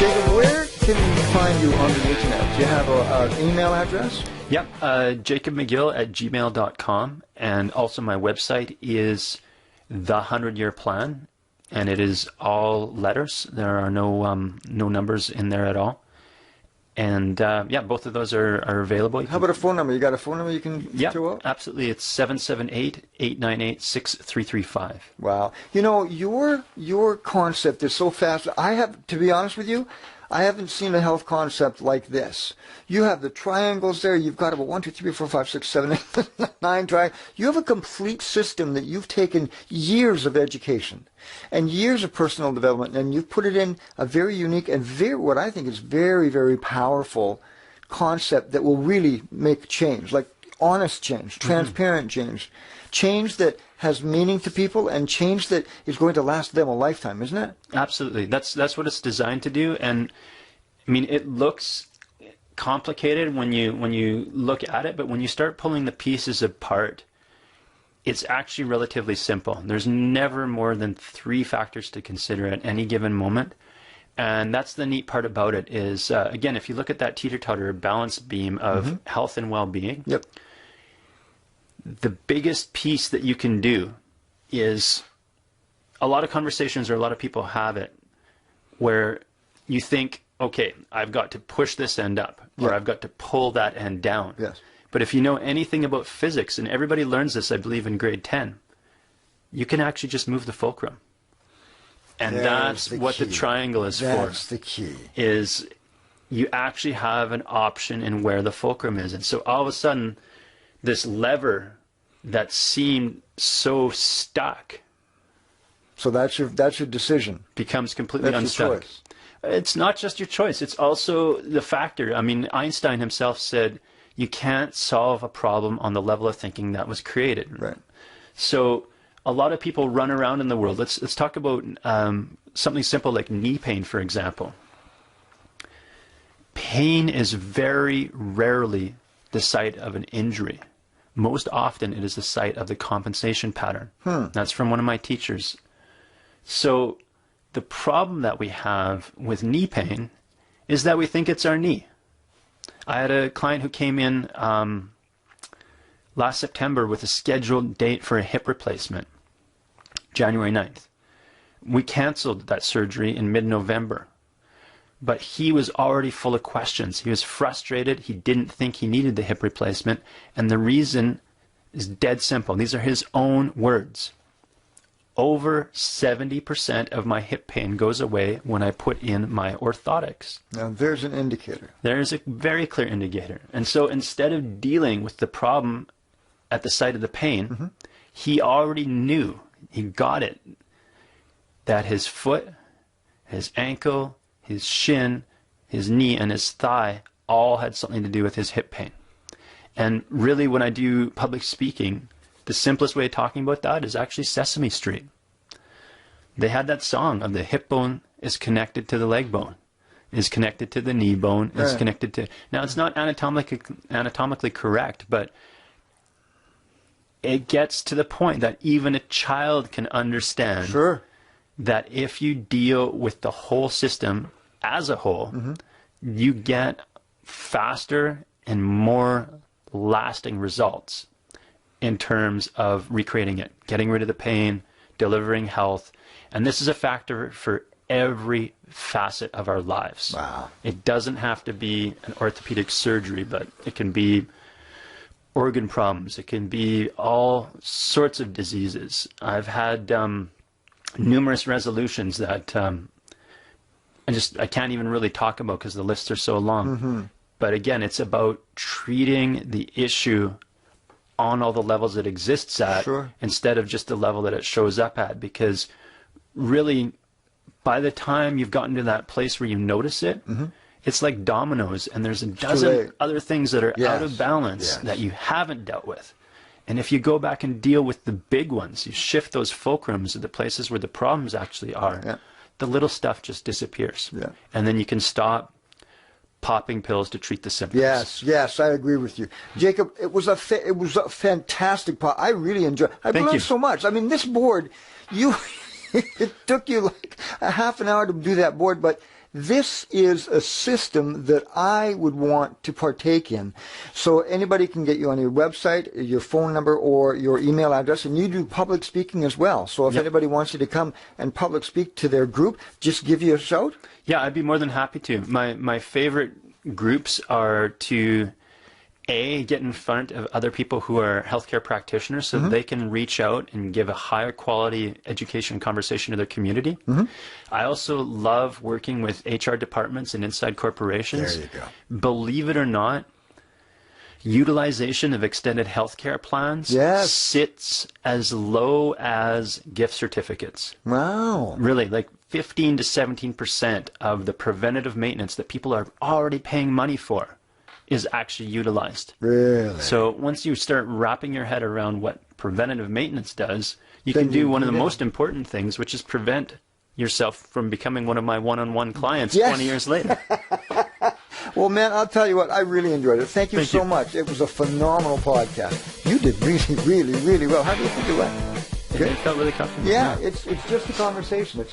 Jacob, where can we find you on the internet? Do you have an email address? Yep, jacobmcgill@gmail.com, and also my website is The 100 Year Plan, and it is all letters. There are no numbers in there at all. And yeah, both of those are available. How about a phone number? You got a phone number you can throw out? Absolutely. It's 778-898-6335. Wow. You know, your concept is so fast. To be honest with you, I haven't seen a health concept like this. You have the triangles there. You've got about 1, 2, 3, 4, 5, 6, 7, 8, 9 triangles. You have a complete system that you've taken years of education and years of personal development, and you've put it in a very unique and what I think is very, very powerful concept that will really make change, like honest change, transparent change, change that has meaning to people, and change that is going to last them a lifetime, isn't it? Absolutely. That's what it's designed to do. And I mean, it looks complicated when you look at it, but when you start pulling the pieces apart, it's actually relatively simple. There's never more than 3 factors to consider at any given moment. And that's the neat part about it is, again, if you look at that teeter-totter balance beam of health and well-being, yep, the biggest piece that you can do is a lot of conversations, or a lot of people have it, where you think, okay, I've got to push this end up, or I've got to pull that end down. Yes. But if you know anything about physics, and everybody learns this, I believe, in grade 10, you can actually just move the fulcrum. And that's what the triangle is for. That's the key. Is you actually have an option in where the fulcrum is. And so all of a sudden, this lever that seemed so stuck, so that's your decision, becomes completely that's unstuck. Your choice. It's not just your choice, it's also the factor. I mean, Einstein himself said you can't solve a problem on the level of thinking that was created. Right. So a lot of people run around in the world. Let's talk about something simple like knee pain, for example. Pain is very rarely the site of an injury. Most often it is the site of the compensation pattern. That's from one of my teachers. So the problem that we have with knee pain is that we think it's our knee. I had a client who came in last September with a scheduled date for a hip replacement, January 9th. We canceled that surgery in mid-November. But he was already full of questions. He was frustrated. He didn't think he needed the hip replacement. And the reason is dead simple. These are his own words. Over 70% of my hip pain goes away when I put in my orthotics. Now there's an indicator. There's a very clear indicator. And so instead of dealing with the problem at the site of the pain, he already knew, he got it, that his foot, his ankle, his shin, his knee, and his thigh all had something to do with his hip pain. And really, when I do public speaking, the simplest way of talking about that is actually Sesame Street. They had that song of the hip bone is connected to the leg bone, is connected to the knee bone, is connected to... Now, it's not anatomically correct, but it gets to the point that even a child can understand that if you deal with the whole system as a whole, you get faster and more lasting results in terms of recreating it, getting rid of the pain, delivering health. And this is a factor for every facet of our lives. Wow. It doesn't have to be an orthopedic surgery, but it can be organ problems. It can be all sorts of diseases. I've had numerous resolutions that I can't even really talk about because the lists are so long. But again, it's about treating the issue on all the levels it exists at instead of just the level that it shows up at, because really by the time you've gotten to that place where you notice it, it's like dominoes, and there's a dozen other things that are out of balance that you haven't dealt with. And if you go back and deal with the big ones, you shift those fulcrums to the places where the problems actually are, the little stuff just disappears. And then you can stop popping pills to treat the symptoms. Yes, I agree with you. Jacob, it was a fantastic I really enjoyed it. I learned so much. I mean, this board, it took you like a half an hour to do that board, but this is a system that I would want to partake in. So anybody can get you on your website, your phone number, or your email address, and you do public speaking as well. So if anybody wants you to come and public speak to their group, just give you a shout. Yeah, I'd be more than happy to. My favorite groups are to get in front of other people who are healthcare practitioners so that they can reach out and give a higher quality education conversation to their community. I also love working with HR departments and inside corporations. There you go. Believe it or not, utilization of extended healthcare plans sits as low as gift certificates. Wow. Really, like 15 to 17% of the preventative maintenance that people are already paying money for is actually utilized. Really? So once you start wrapping your head around what preventative maintenance does, you can do one of the most important things, which is prevent yourself from becoming one of my one-on-one clients 20 years later. Well, man, I'll tell you what, I really enjoyed it. Thank you so much. It was a phenomenal podcast. You did really, really, really well. How do you think it went? It felt really comfortable. Yeah, it's just a conversation.